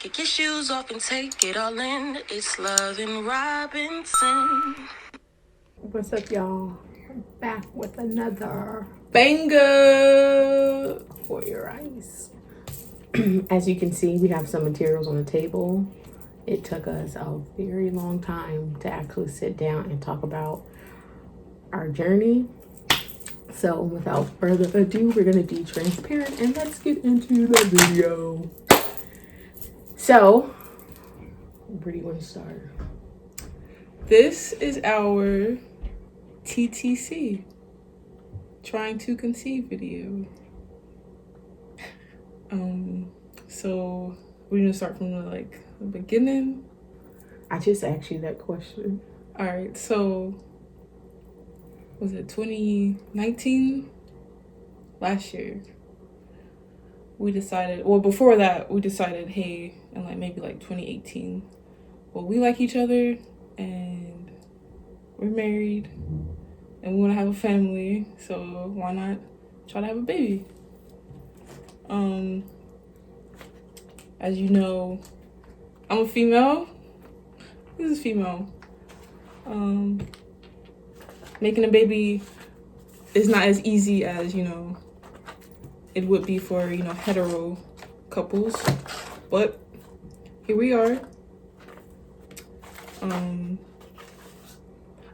Kick your shoes off and take it all in. It's Love and Robinson. What's up, y'all? I'm back with another banger for your eyes. As you can see, we have some materials on the table. It took us a very long time to actually sit down and talk about our journey. So without further ado, we're gonna be transparent and let's get into the video. So, where do you want to start? This is our TTC, trying to conceive video. So we're gonna start from the beginning. I just asked you that question. All right, so was it 2019? Last year we decided, well, before that we decided, hey, in maybe 2018, well, we like each other and we're married and we want to have a family, so why not try to have a baby? As you know, I'm a female. This is female. Making a baby is not as easy as, it would be for, hetero couples. But here we are.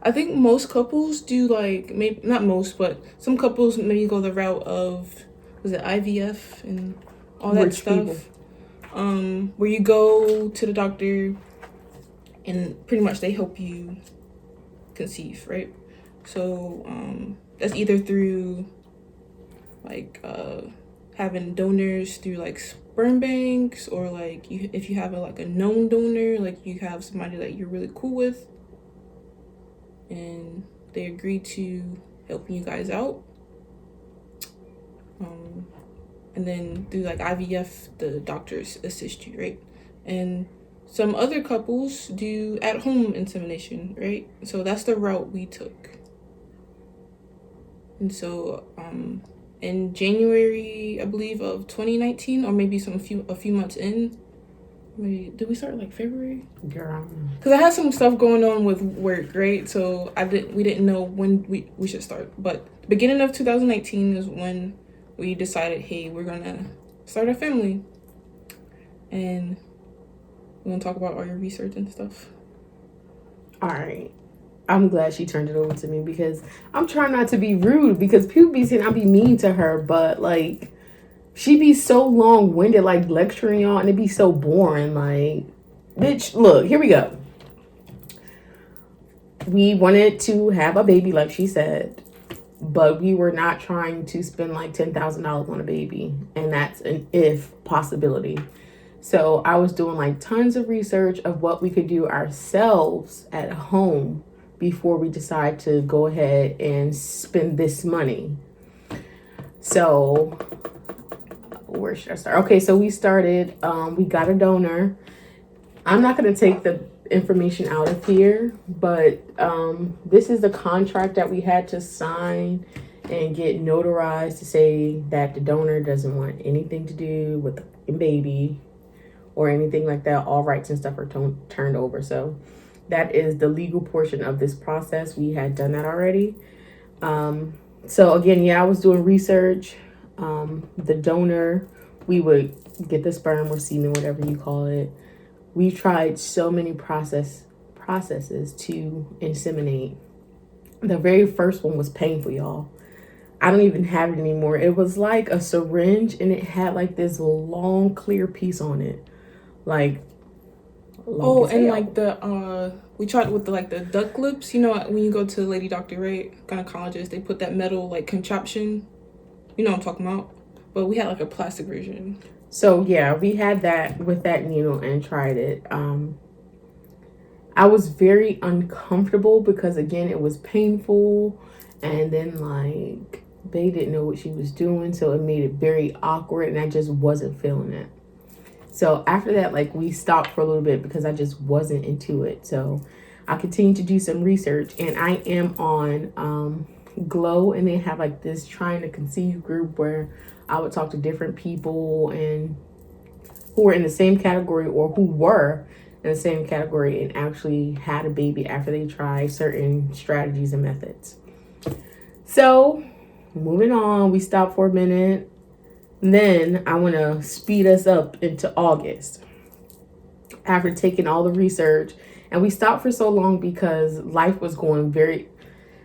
I think most couples do maybe not most, but some couples maybe go the route of, was it IVF and all that stuff? Where you go to the doctor and pretty much they help you conceive, right? So that's either through having donors through sperm banks, or if you have a known donor, you have somebody that you're really cool with and they agree to helping you guys out. And then through IVF, the doctors assist you, right? And some other couples do at-home insemination, right? So that's the route we took. And so in January, I believe, of 2019, or maybe a few months in, maybe, did we start February? Girl, because I had some stuff going on with work, right? So we didn't know when we should start. But the beginning of 2019 is when we decided, hey, we're gonna start a family. And we're gonna talk about all your research and stuff. All right. I'm glad she turned it over to me because I'm trying not to be rude, because people be saying I be mean to her, but she be so long-winded, lecturing y'all, and it be so boring. Bitch, look, here we go. We wanted to have a baby, like she said, but we were not trying to spend $10,000 on a baby, and that's an if possibility. So I was doing tons of research of what we could do ourselves at home before we decide to go ahead and spend this money. So where should I start? Okay, so we started, we got a donor. I'm not going to take the information out of here, but this is the contract that we had to sign and get notarized to say that the donor doesn't want anything to do with the baby or anything like that. All rights and stuff are turned over. So that is the legal portion of this process. We had done that already. So again, I was doing research. The donor, we would get the sperm or semen, whatever you call it. We tried so many processes to inseminate. The very first one was painful, y'all. I don't even have it anymore. It was like a syringe, and it had this long clear piece on it. We tried with the duck lips, when you go to the lady doctor, right, gynecologist, they put that metal contraption, you know what I'm talking about, but we had a plastic version. So yeah, we had that with that needle and tried it. I was very uncomfortable because again, it was painful, and then they didn't know what she was doing, so it made it very awkward, and I just wasn't feeling it. So after that, we stopped for a little bit because I just wasn't into it. So I continued to do some research, and I am on Glow, and they have this trying to conceive group where I would talk to different people and who were in the same category or who were in the same category and actually had a baby after they tried certain strategies and methods. So, moving on, we stopped for a minute. Then I want to speed us up into August. After taking all the research, and we stopped for so long because life was going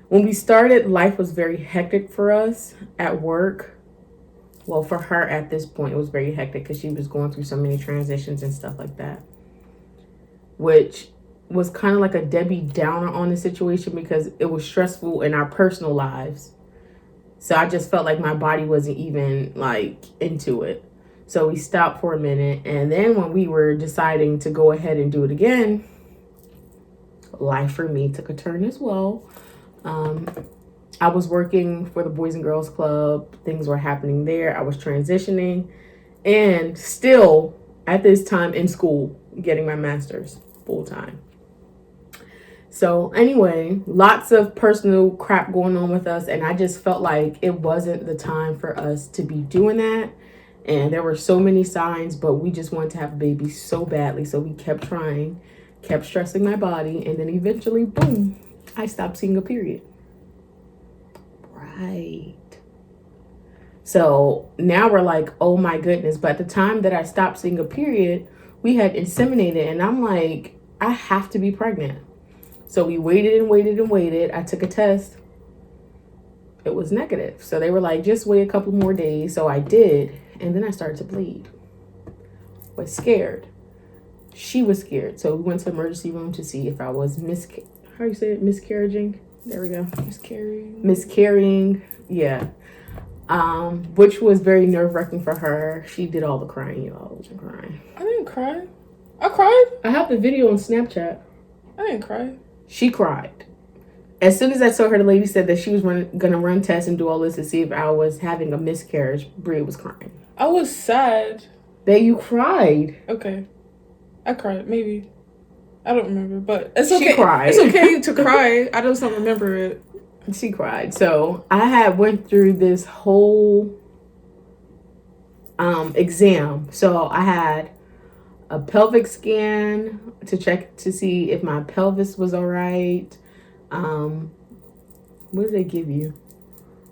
when we started, life was very hectic for us at work. Well, for her at this point, it was very hectic because she was going through so many transitions and stuff like that, which was kind of like a Debbie Downer on the situation because it was stressful in our personal lives. So I just felt like my body wasn't even like into it. So we stopped for a minute. And then when we were deciding to go ahead and do it again, life for me took a turn as well. I was working for the Boys and Girls Club. Things were happening there. I was transitioning and still at this time in school, getting my master's full time. So anyway, lots of personal crap going on with us. And I just felt like it wasn't the time for us to be doing that. And there were so many signs, but we just wanted to have a baby so badly. So we kept trying, kept stressing my body. And then eventually, boom, I stopped seeing a period. Right. So now we're like, oh my goodness. But at the time that I stopped seeing a period, we had inseminated. And I'm like, I have to be pregnant. So we waited and waited and waited. I took a test. It was negative. So they were like, just wait a couple more days. So I did. And then I started to bleed. Was scared. She was scared. So we went to the emergency room to see if I was miscarrying. There we go. Miscarrying. Yeah. Which was very nerve-wracking for her. She did all the crying, y'all. I wasn't crying. I didn't cry. I cried. I have the video on Snapchat. I didn't cry. She cried. As soon as I saw her, the lady said that she was going to run tests and do all this to see if I was having a miscarriage. Bria was crying. I was sad. That you cried. Okay. I cried, maybe. I don't remember, but it's okay. She cried. It's okay to cry. I just don't remember it. She cried. So I went through this whole exam. So I had a pelvic scan to check to see if my pelvis was all right. What did they give you?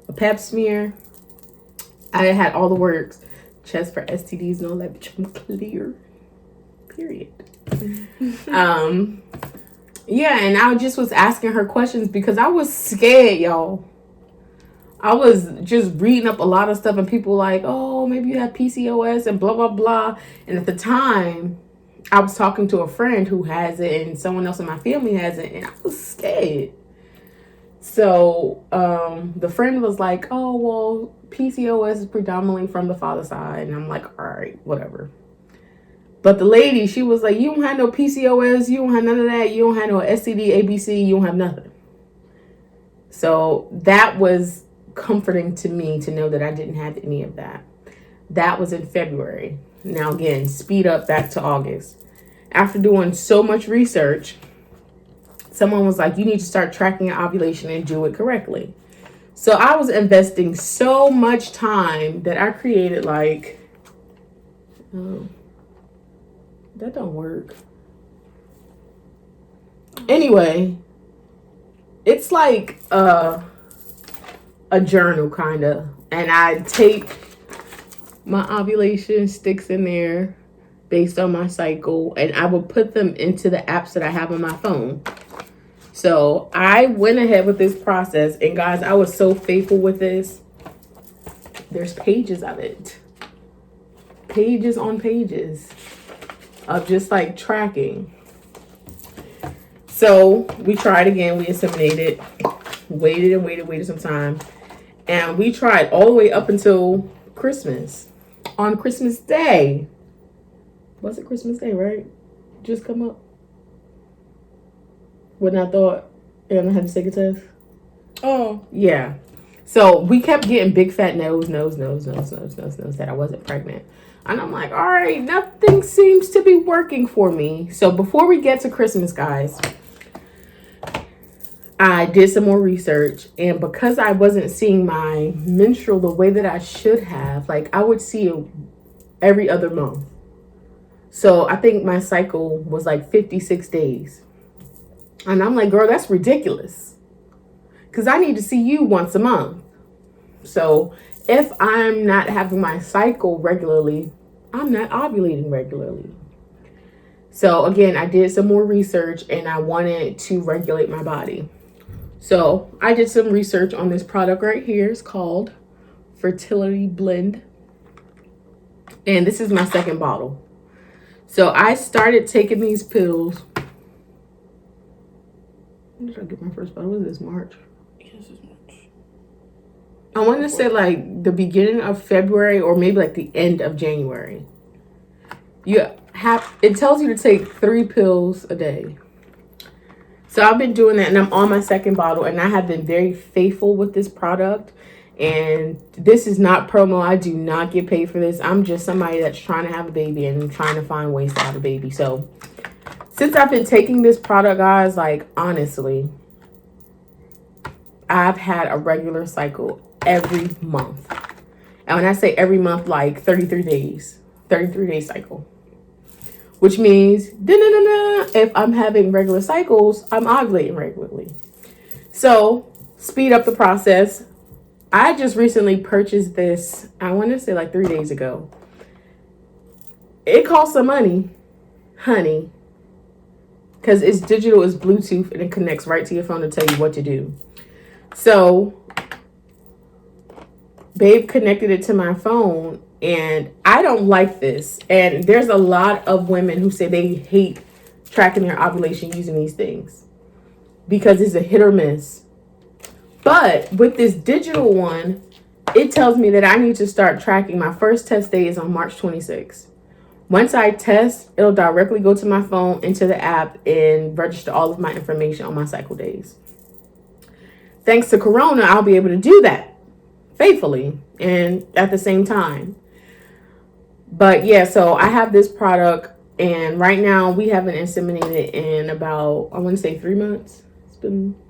A pap smear. I had all the works. Chest for STDs and all that, bitch. I'm clear. Period. Yeah, and I just was asking her questions because I was scared, y'all. I was just reading up a lot of stuff and people like, oh, maybe you have PCOS and blah, blah, blah. And at the time, I was talking to a friend who has it and someone else in my family has it. And I was scared. So the friend was like, oh, well, PCOS is predominantly from the father's side. And I'm like, all right, whatever. But the lady, she was like, you don't have no PCOS. You don't have none of that. You don't have no STD, ABC. You don't have nothing. So that was comforting to me to know that I didn't have any of that. That was in February. Now, again, speed up back to August. After doing so much research, someone was like, you need to start tracking your ovulation and do it correctly. So I was investing so much time that I created like, oh, that don't work. Anyway, it's like a journal kind of. And I take my ovulation sticks in there based on my cycle. And I will put them into the apps that I have on my phone. So I went ahead with this process. And guys, I was so faithful with this. There's pages of it. Pages on pages of just like tracking. So we tried again. We inseminated. Waited some time. And we tried all the way up until Christmas. On Christmas Day. Was it Christmas Day, right? Just come up. When I thought, and I had to take a test. Oh. Yeah. So we kept getting big fat no's that I wasn't pregnant. And I'm like, all right, nothing seems to be working for me. So before we get to Christmas, guys, I did some more research. And because I wasn't seeing my menstrual the way that I should have, like I would see it every other month. So I think my cycle was like 56 days. And I'm like, girl, that's ridiculous. Because I need to see you once a month. So if I'm not having my cycle regularly, I'm not ovulating regularly. So again, I did some more research and I wanted to regulate my body. So I did some research on this product right here. It's called Fertility Blend. And this is my second bottle. So I started taking these pills. When did I get my first bottle? Was this March? Yes, it's March. I want to say like the beginning of February or maybe like the end of January. It tells you to take 3 pills a day. So I've been doing that and I'm on my second bottle and I have been very faithful with this product. And this is not promo. I do not get paid for this. I'm just somebody that's trying to have a baby and trying to find ways to have a baby. So since I've been taking this product, guys, like honestly, I've had a regular cycle every month. And when I say every month, like 33 days, 33-day cycle. Which means, if I'm having regular cycles, I'm ovulating regularly. So, speed up the process. I just recently purchased this, I want to say like 3 days ago. It costs some money, honey. Because it's digital, it's Bluetooth, and it connects right to your phone to tell you what to do. So, babe connected it to my phone. And I don't like this. And there's a lot of women who say they hate tracking their ovulation using these things because it's a hit or miss. But with this digital one, it tells me that I need to start tracking. My first test day is on March 26th. Once I test, it'll directly go to my phone, into the app, and register all of my information on my cycle days. Thanks to Corona, I'll be able to do that faithfully and at the same time. But yeah, so I have this product and right now we haven't inseminated in about, I want to say 3 months.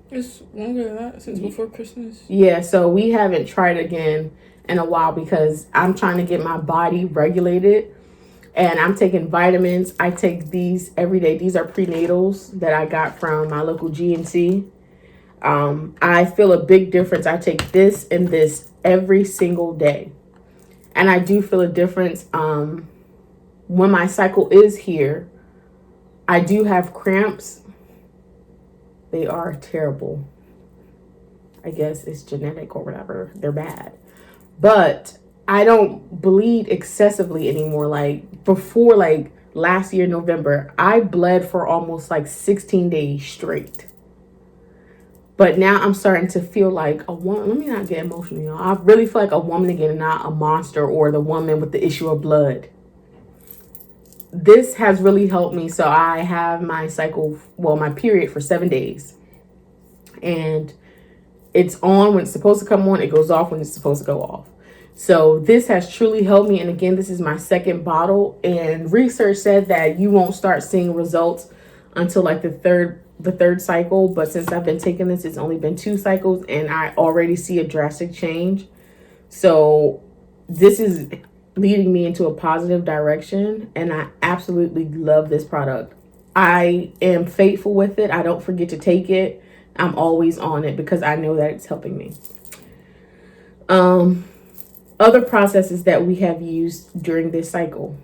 It's longer than that, since before Christmas. Yeah, so we haven't tried again in a while because I'm trying to get my body regulated and I'm taking vitamins. I take these every day. These are prenatals that I got from my local GNC. I feel a big difference. I take this and this every single day. And I do feel a difference when my cycle is here. I do have cramps. They are terrible. I guess it's genetic or whatever. They're bad. But I don't bleed excessively anymore. Like before, like last year, November, I bled for almost like 16 days straight. But now I'm starting to feel like a woman. Let me not get emotional, y'all. I really feel like a woman again and not a monster or the woman with the issue of blood. This has really helped me. So I have my cycle, well, my period for 7 days. And it's on when it's supposed to come on. It goes off when it's supposed to go off. So this has truly helped me. And again, this is my second bottle. And research said that you won't start seeing results until like the third cycle. But since I've been taking this, it's only been 2 cycles and I already see a drastic change. So this is leading me into a positive direction and I absolutely love this product. I am faithful with it. I don't forget to take it. I'm always on it because I know that it's helping me. Other processes that we have used during this cycle.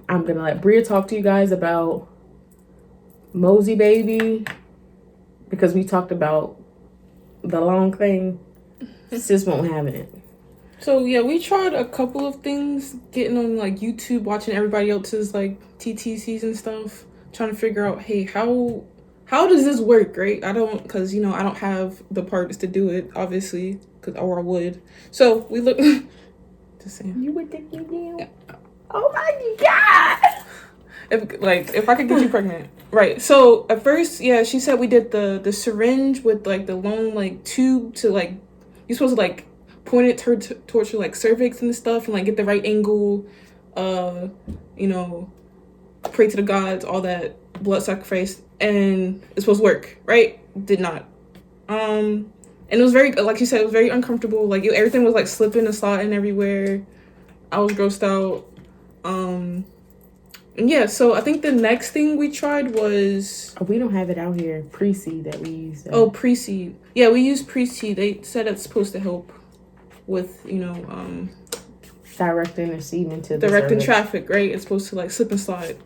I'm going to let Bria talk to you guys about Mosey Baby because we talked about the long thing. Sis won't have it. So yeah, we tried a couple of things, getting on like YouTube, watching everybody else's like TTCs and stuff, trying to figure out, hey, how does this work, right? I don't have the parts to do it, obviously, or I would. So we look. Just saying. You would think you knew. Oh my God. If I could get you pregnant. Right. So at first, yeah, she said we did the syringe with like the long like tube to like, you're supposed to like point it towards your like cervix and stuff and like get the right angle, pray to the gods, all that blood sacrifice, and it's supposed to work, right? Did not. And it was very, like you said, it was very uncomfortable. Like everything was like slipping and sliding everywhere. I was grossed out. Yeah, so I think the next thing we tried was... Oh, we don't have it out here. Pre-seed that we use. Oh, pre-seed. Yeah, we use pre-seed. They said it's supposed to help with, directing the seed into the directing cervix. traffic, right? It's supposed to, like, slip and slide.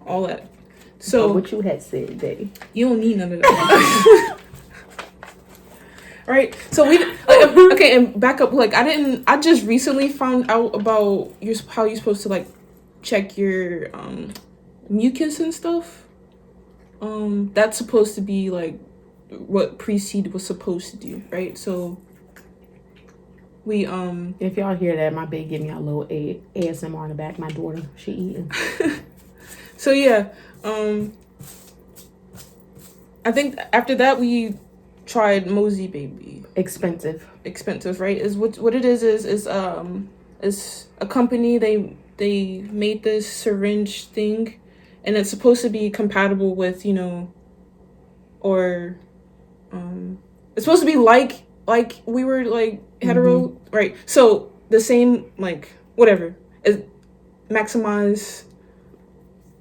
All that. So... what you had said, Daddy. You don't need none of that. Right? So we... okay, and back up. Like, I just recently found out about how you're supposed to, like, check your mucus and stuff. That's supposed to be like what pre-seed was supposed to do, right? So we if y'all hear that, my baby giving y'all a little ASMR in the back. My daughter, she eating. So yeah, I think after that we tried Mosey Baby. Expensive, right? Is what it is a company. They made this syringe thing, and it's supposed to be compatible with, or it's supposed to be like we were like hetero, right? So the same, like, whatever, it maximize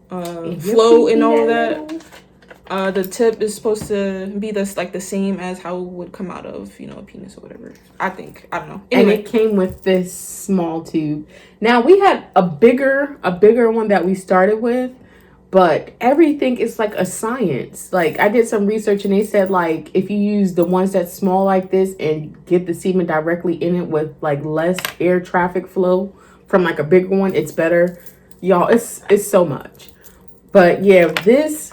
flow and all of that. The tip is supposed to be the same as how it would come out of, a penis or whatever. I don't know. Anyway. And it came with this small tube. Now we had a bigger one that we started with, but everything is like a science. Like, I did some research and they said, like, if you use the ones that's small like this and get the semen directly in it with like less air traffic flow from like a bigger one, it's better. Y'all, it's so much. But yeah, this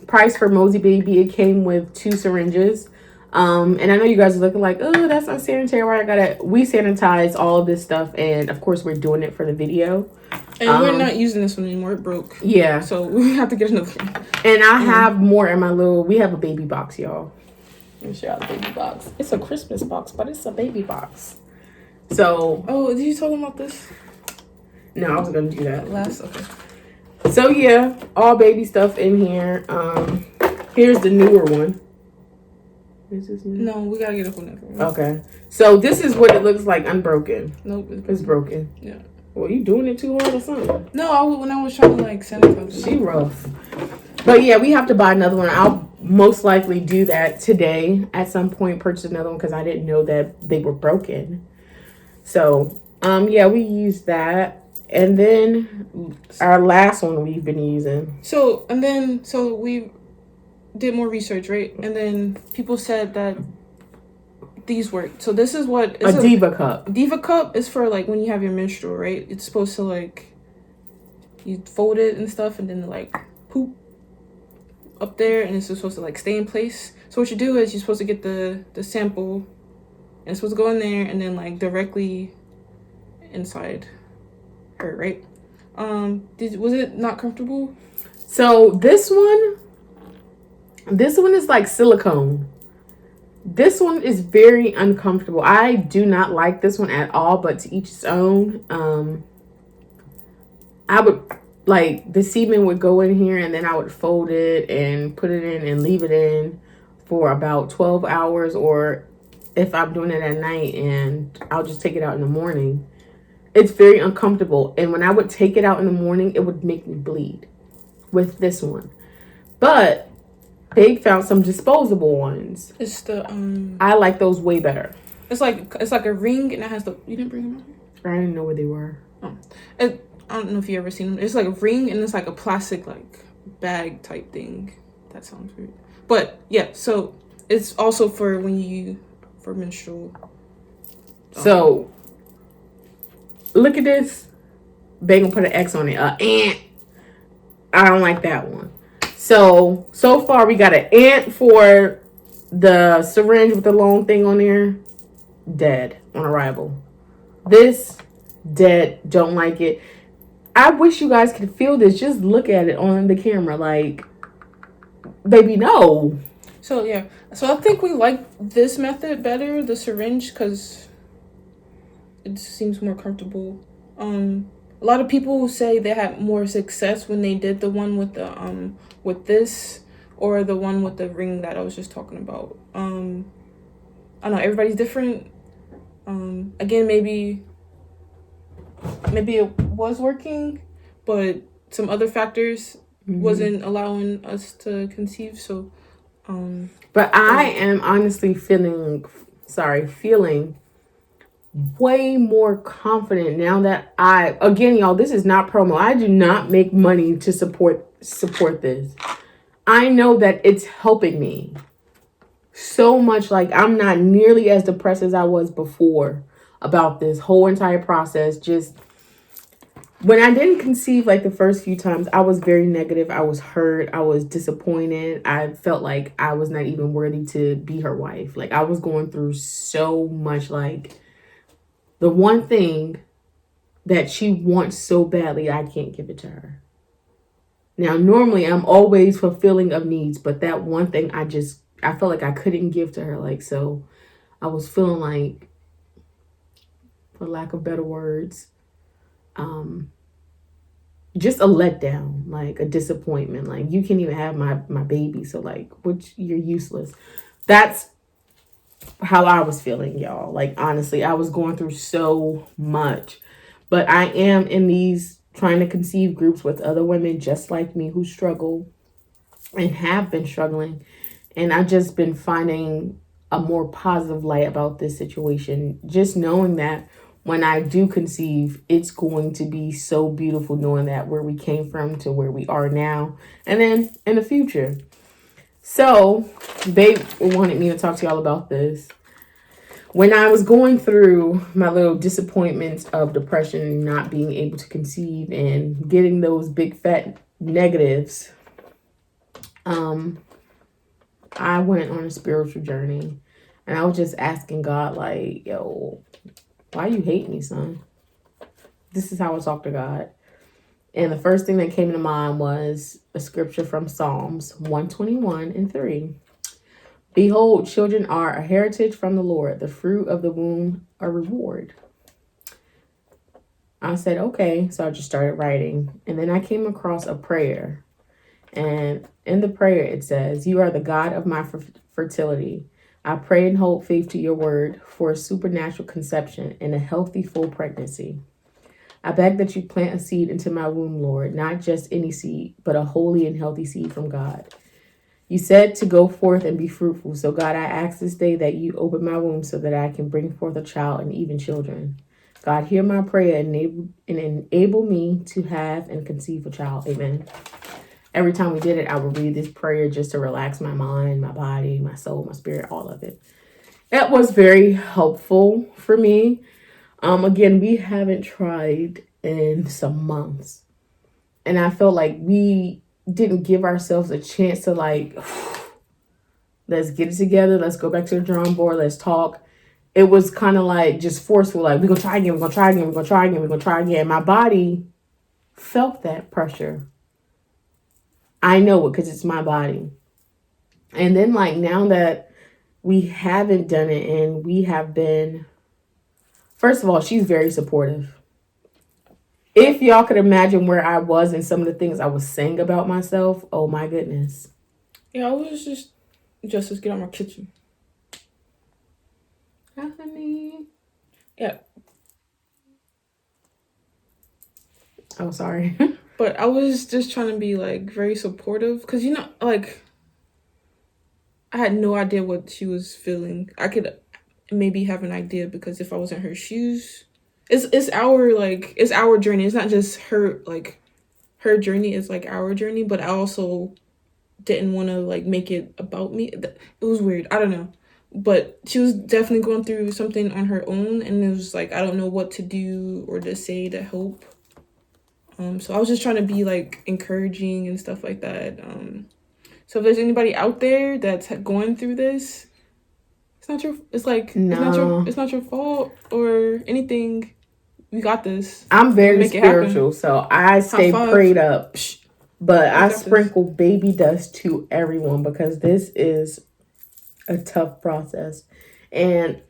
price for Mosey Baby, it came with 2 syringes. And I know you guys are looking like, oh, that's unsanitary. Why we sanitize all of this stuff, and of course we're doing it for the video. And we're not using this one anymore. It broke. Yeah. So we have to get another one. And I have more in my we have a baby box, y'all. Let me show y'all the baby box. It's a Christmas box, but it's a baby box. So. Oh, did you talk about this? No, I was going to do that. Okay. So yeah, all baby stuff in here. Here's the newer one. Is this new? No, we gotta get up on that one. Okay. So this is what it looks like unbroken. Nope. It's broken. Yeah. Well, you doing it too hard or something? No, when I was trying to like sanitize. She rough. But yeah, we have to buy another one. I'll most likely do that today at some point. Purchase another one because I didn't know that they were broken. So yeah, we used that. And then our last one we've been using. So we did more research, right? And then people said that these work. So this is what a Diva cup. Diva cup is for like when you have your menstrual, right? It's supposed to like you fold it and stuff, and then like poop up there, and it's supposed to like stay in place. So what you do is you're supposed to get the sample, and it's supposed to go in there, and then like directly inside her, right? Was it not comfortable? So this one is like silicone. This one is very uncomfortable. I do not like this one at all, but to each his own. I would like the semen would go in here, and then I would fold it and put it in and leave it in for about 12 hours, or if I'm doing it at night, and I'll just take it out in the morning. It's very uncomfortable. And when I would take it out in the morning, it would make me bleed with this one. But they found some disposable ones. It's the I like those way better. It's like a ring, and it has the. You didn't bring them out here? I didn't know where they were. Oh, I don't know if you ever seen them. It's like a ring, and it's like a plastic like bag type thing. That sounds weird, but yeah. So it's also for for menstrual. So look at this. They gonna put an X on it. Ant. I don't like that one. So far we got an ant for the syringe with the long thing on there. Dead on arrival. This, dead. Don't like it. I wish you guys could feel this. Just look at it on the camera. Like, baby, no. So yeah. So I think we like this method better, the syringe, because it seems more comfortable. A lot of people say they had more success when they did the one with the with this, or the one with the ring that I was just talking about. I don't know, everybody's different. Again, maybe it was working, but some other factors wasn't allowing us to conceive. So, but I am honestly feeling way more confident now that again, y'all, this is not promo. I do not make money to support this. I know that it's helping me so much. Like, I'm not nearly as depressed as I was before about this whole entire process. Just when I didn't conceive, like the first few times, I was very negative. I was hurt. I was disappointed. I felt like I was not even worthy to be her wife. Like, I was going through so much. Like, the one thing that she wants so badly, I can't give it to her. Now, normally I'm always fulfilling of needs, but that one thing I felt like I couldn't give to her. Like, so I was feeling like, for lack of better words, just a letdown, like a disappointment. Like, you can't even have my baby, so like, you're useless. That's how I was feeling, y'all. Like, honestly, I was going through so much. But I am in these trying to conceive groups with other women just like me who struggle and have been struggling. And I've just been finding a more positive light about this situation. Just knowing that when I do conceive, it's going to be so beautiful, knowing that where we came from to where we are now, and then in the future. So they wanted me to talk to y'all about this. When I was going through my little disappointments of depression and not being able to conceive and getting those big fat negatives, I went on a spiritual journey, and I was just asking God, like, yo, why you hate me, son? This is how I talk to God. And the first thing that came to mind was a scripture from Psalms 121:3. Behold, children are a heritage from the Lord, the fruit of the womb a reward. I said, okay. So I just started writing. And then I came across a prayer. And in the prayer, it says, you are the God of my fertility. I pray and hold faith to your word for a supernatural conception and a healthy, full pregnancy. I beg that you plant a seed into my womb, Lord, not just any seed, but a holy and healthy seed from God. You said to go forth and be fruitful. So, God, I ask this day that you open my womb so that I can bring forth a child and even children. God, hear my prayer and enable me to have and conceive a child. Amen. Every time we did it, I would read this prayer just to relax my mind, my body, my soul, my spirit, all of it. It was very helpful for me. Again, we haven't tried in some months. And I felt like we didn't give ourselves a chance to, like, let's get it together. Let's go back to the drawing board. Let's talk. It was kind of like just forceful. Like, we're going to try again. We're going to try again. We're going to try again. We're going to try again. My body felt that pressure. I know it because it's my body. And then, like, now that we haven't done it and we have been, first of all, she's very supportive. If y'all could imagine where I was and some of the things I was saying about myself, oh my goodness. Yeah, I was just Justice, get out my kitchen. Hi, honey. Yeah. Oh, sorry. But I was just trying to be, like, very supportive. Because, you know, like, I had no idea what she was feeling. I could maybe have an idea because if I was in her shoes, it's our journey. It's not just her, like, her journey is, like, our journey. But I also didn't want to, like, make it about me. It was weird. I don't know. But she was definitely going through something on her own. And it was, like, I don't know what to do or to say to help. So I was just trying to be, like, encouraging and stuff like that. So if there's anybody out there that's going through this, it's not your fault or anything. We got this. I'm very spiritual, so I stay prayed up. But I sprinkle baby dust to everyone because this is a tough process. And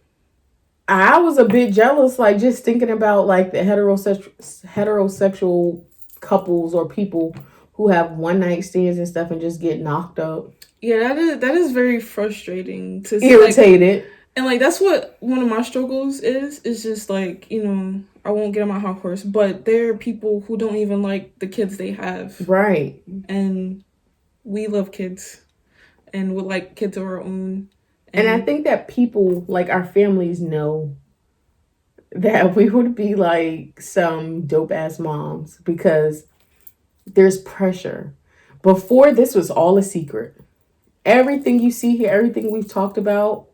I was a bit jealous, like, just thinking about, like, the heterosexual couples or people who have one night stands and stuff and just get knocked up. Yeah, that is very frustrating to see. Irritated. And like that's what one of my struggles is. It's just like, you know, I won't get on my high horse, but there are people who don't even like the kids they have. Right. And we love kids and would like kids of our own. And I think that people, like our families, know that we would be like some dope ass moms because there's pressure. Before, this was all a secret. Everything you see here, everything we've talked about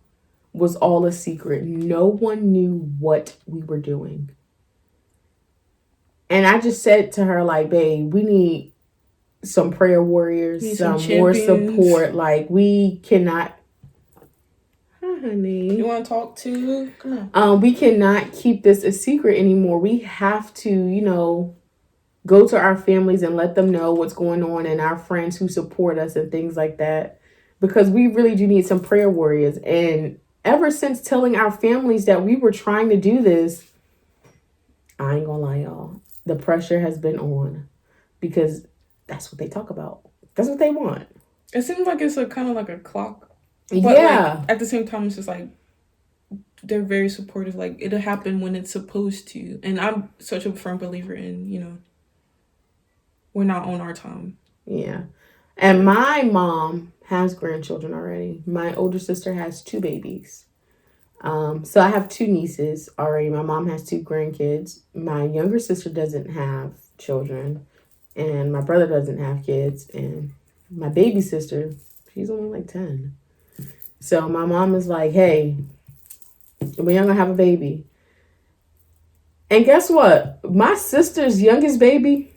was all a secret. No one knew what we were doing. And I just said to her, like, babe, we need some prayer warriors, some more support. Like, we cannot. Hi, honey. You want to talk to? Come on. We cannot keep this a secret anymore. We have to, you know, go to our families and let them know what's going on and our friends who support us and things like that. Because we really do need some prayer warriors. And ever since telling our families that we were trying to do this, I ain't gonna lie, y'all, the pressure has been on because that's what they talk about. That's what they want. It seems like it's a kind of like a clock. But yeah. Like, at the same time, it's just like they're very supportive. Like it'll happen when it's supposed to. And I'm such a firm believer in, you know, we're not on our time. Yeah. And my mom has grandchildren already. My older sister has 2 babies. So I have 2 nieces already. My mom has 2 grandkids. My younger sister doesn't have children. And my brother doesn't have kids. And my baby sister, she's only like 10. So my mom is like, hey, we're going to have a baby. And guess what? My sister's youngest baby,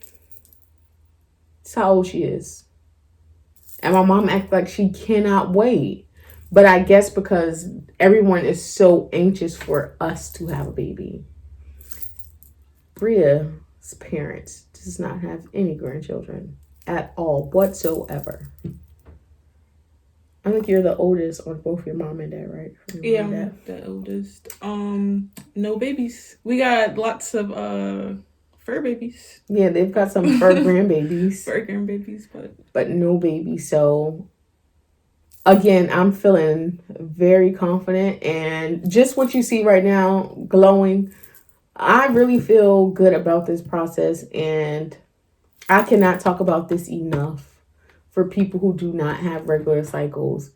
that's how old she is. And my mom acts like she cannot wait. But I guess because everyone is so anxious for us to have a baby. Bria's parents does not have any grandchildren at all whatsoever. I think you're the oldest on both your mom and dad, right? Yeah, I'm the oldest. No babies. We got lots of fur babies. Yeah, they've got some fur grandbabies. Fur grandbabies, but no babies. So again, I'm feeling very confident, and just what you see right now, glowing, I really feel good about this process, and I cannot talk about this enough for people who do not have regular cycles.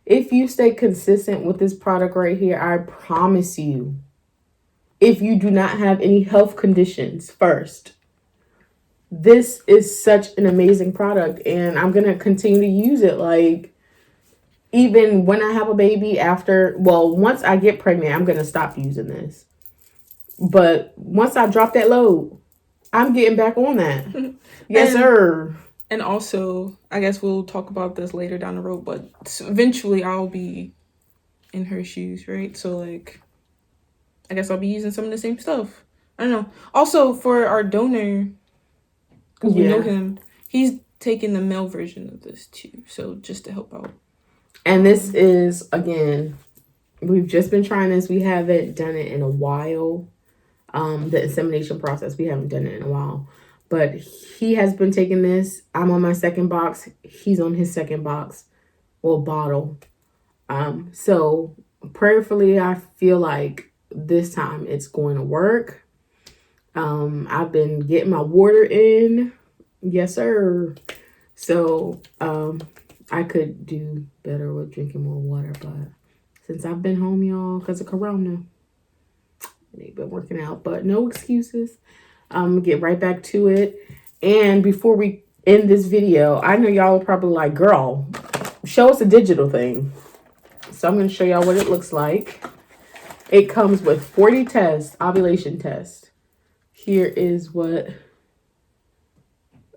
If you stay consistent with this product right here, I promise you, if you do not have any health conditions first, this is such an amazing product, and I'm going to continue to use it. Like, even when I have a baby once I get pregnant, I'm going to stop using this. But once I drop that load, I'm getting back on that. Yes, sir. And also, I guess we'll talk about this later down the road, but eventually I'll be in her shoes, right? So, like, I guess I'll be using some of the same stuff. I don't know. Also, for our donor, because we know him, he's taking the male version of this too. So, just to help out. And this is, again, we've just been trying this. We haven't done it in a while. The insemination process, we haven't done it in a while. But he has been taking this. I'm on my second box. He's on his second box. Well, bottle. So prayerfully, I feel like this time it's going to work. I've been getting my water in. Yes, sir. So I could do better with drinking more water. But since I've been home, y'all, because of Corona, it ain't been working out. But no excuses. I'm going to get right back to it. And before we end this video, I know y'all are probably like, girl, show us a digital thing. So I'm going to show y'all what it looks like. It comes with 40 tests, ovulation tests. Here is what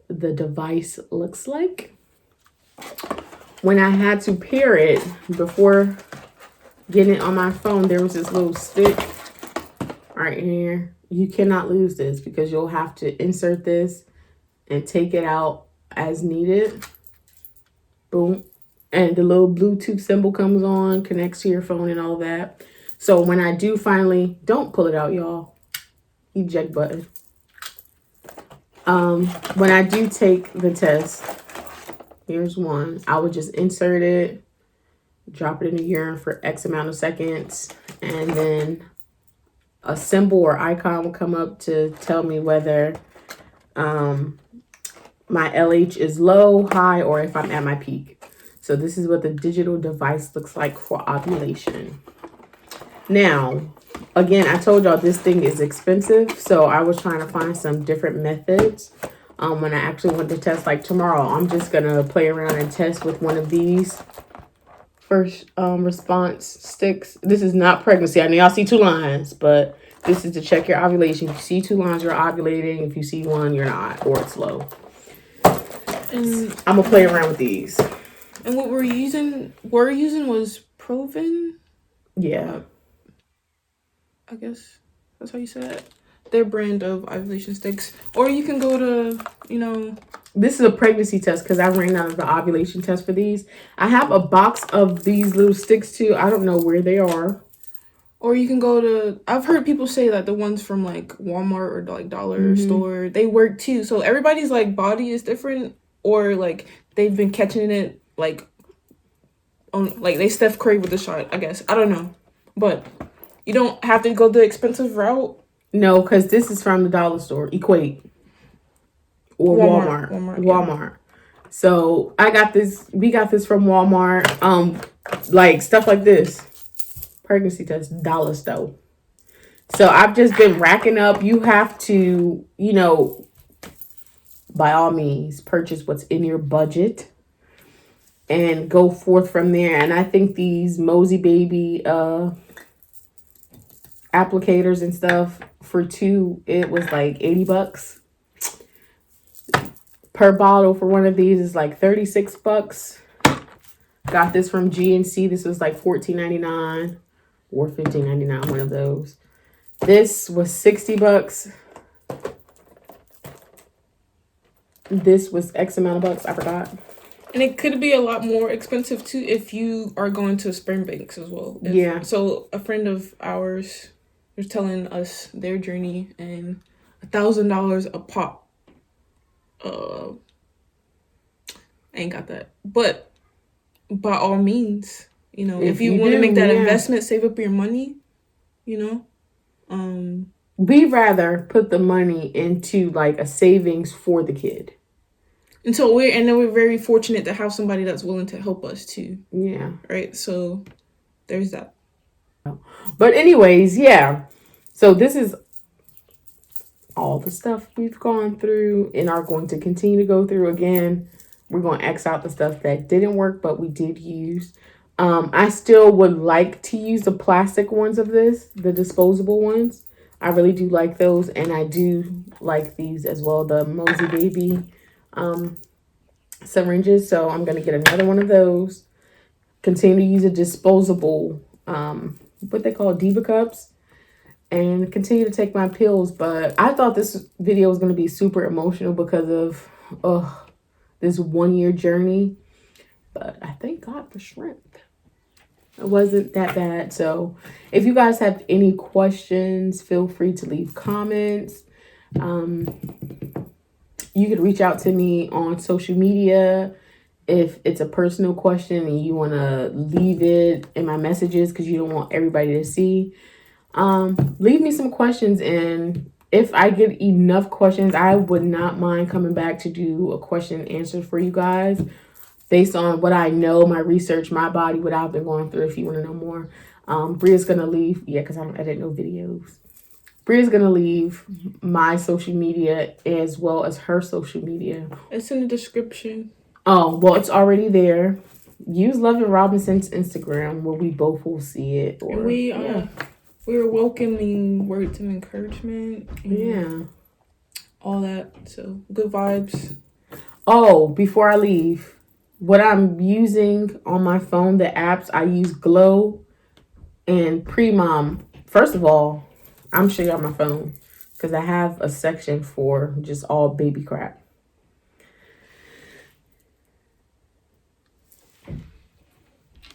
the device looks like. When I had to pair it, before getting it on my phone, there was this little stick right here. You cannot lose this because you'll have to insert this and take it out as needed. Boom. And the little Bluetooth symbol comes on, connects to your phone and all that. So when I do finally, don't pull it out, y'all. Eject button. When I do take the test, here's one. I would just insert it, drop it in the urine for X amount of seconds, and then a symbol or icon will come up to tell me whether my LH is low, high, or if I'm at my peak. So this is what the digital device looks like for ovulation. Now, again, I told y'all this thing is expensive, so I was trying to find some different methods. When I actually went to test, like tomorrow, I'm just gonna play around and test with one of these first response sticks. This is not pregnancy. I know y'all see 2 lines, but this is to check your ovulation. If you see 2 lines, you're ovulating. If you see 1, you're not, or it's low. And I'm gonna play around with these. And what we're using was Proven. Yeah. I guess that's how you say it. Their brand of ovulation sticks. Or you can go to, This is a pregnancy test because I ran out of the ovulation test for these. I have a box of these little sticks too. I don't know where they are. Or you can go to, I've heard people say that the ones from like Walmart or like dollar store, they work too. So everybody's like body is different, or like they've been catching it like on like they Steph Curry with the shot, I guess. I don't know. But you don't have to go the expensive route. No, because this is from the dollar store, Equate. Or Walmart. Yeah. So I got this, we got this from Walmart. Like stuff like this. Pregnancy test, dollar store. So I've just been racking up. You have to, by all means, purchase what's in your budget and go forth from there. And I think these Mosey Baby applicators and stuff for 2, it was like $80 per bottle. For one of these is like $36. Got this from GNC. This was like $14.99 or $15.99, one of those. This was $60. This was X amount of bucks, I forgot. And it could be a lot more expensive too if you are going to sperm banks as well. Yeah. So a friend of ours was telling us their journey, and $1,000 a pop. I ain't got that. But by all means, if you want to make that investment, save up your money, we rather put the money into like a savings for the kid. And so we're very fortunate to have somebody that's willing to help us too. Yeah. Right. So there's that. But anyways, yeah. So this is all the stuff we've gone through and are going to continue to go through. Again, we're going to X out the stuff that didn't work, but we did use. I still would like to use the plastic ones of this, the disposable ones. I really do like those, and I do like these as well, the Mosey Baby syringes. So I'm going to get another one of those. Continue to use a disposable, what they call Diva cups, and continue to take my pills. But I thought this video was going to be super emotional because of this 1-year journey. But I thank God for strength. It wasn't that bad. So if you guys have any questions, feel free to leave comments. You could reach out to me on social media if it's a personal question and you want to leave it in my messages because you don't want everybody to see. Leave me some questions, and if I get enough questions, I would not mind coming back to do a question and answer for you guys based on what I know, my research, my body, what I've been going through. If you want to know more, Bria's gonna leave. Yeah, because I don't edit no videos. Bria's gonna leave my social media as well as her social media. It's in the description. Oh, well, it's already there. Use Love and Robinson's Instagram where we both will see it. Or we're welcoming words of encouragement. Yeah. All that. So good vibes. Oh, before I leave, what I'm using on my phone, the apps, I use Glow and Premom. First of all, I'm showing you on my phone because I have a section for just all baby crap.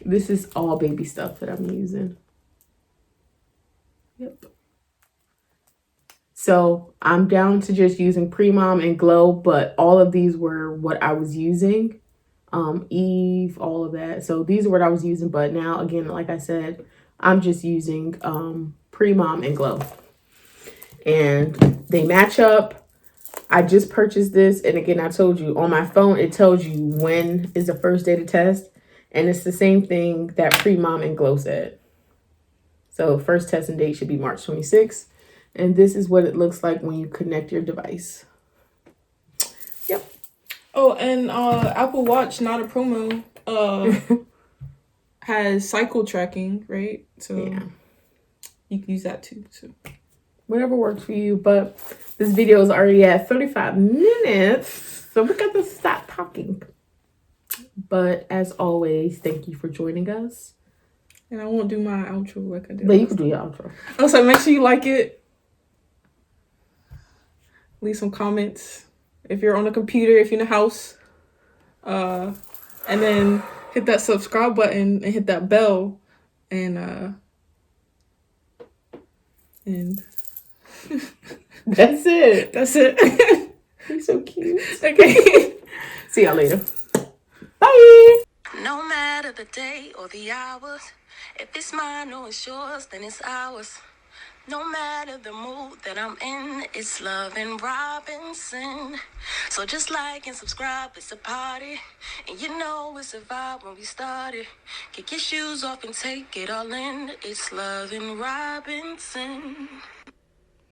This is all baby stuff that I'm using. Yep. So I'm down to just using Premom and Glow, but all of these were what I was using Eve, all of that. So these are what I was using. But now, again, like I said, I'm just using Pre-Mom and Glow. And they match up. I just purchased this. And again, I told you, on my phone, it tells you when is the first day to test. And it's the same thing that Pre-Mom and Glow said. So first testing date should be March 26th. And this is what it looks like when you connect your device. Yep. Oh, and Apple Watch, not a promo, has cycle tracking, right? So yeah, you can use that too. So whatever works for you. But this video is already at 35 minutes. So we got to stop talking. But as always, thank you for joining us. And I won't do my outro like I did. But you can do your outro. Also, make sure you like it. Leave some comments. If you're on a computer, if you're in the house. And then hit that subscribe button and hit that bell. And That's it. That's it. You're so cute. Okay. See y'all later. Bye. No matter the day or the hours, if it's mine or it's yours, then it's ours. No matter the mood that I'm in, it's Love and Robinson. So just like and subscribe, it's a party. And you know it's a vibe when we started. Kick your shoes off and take it all in. It's Love and Robinson.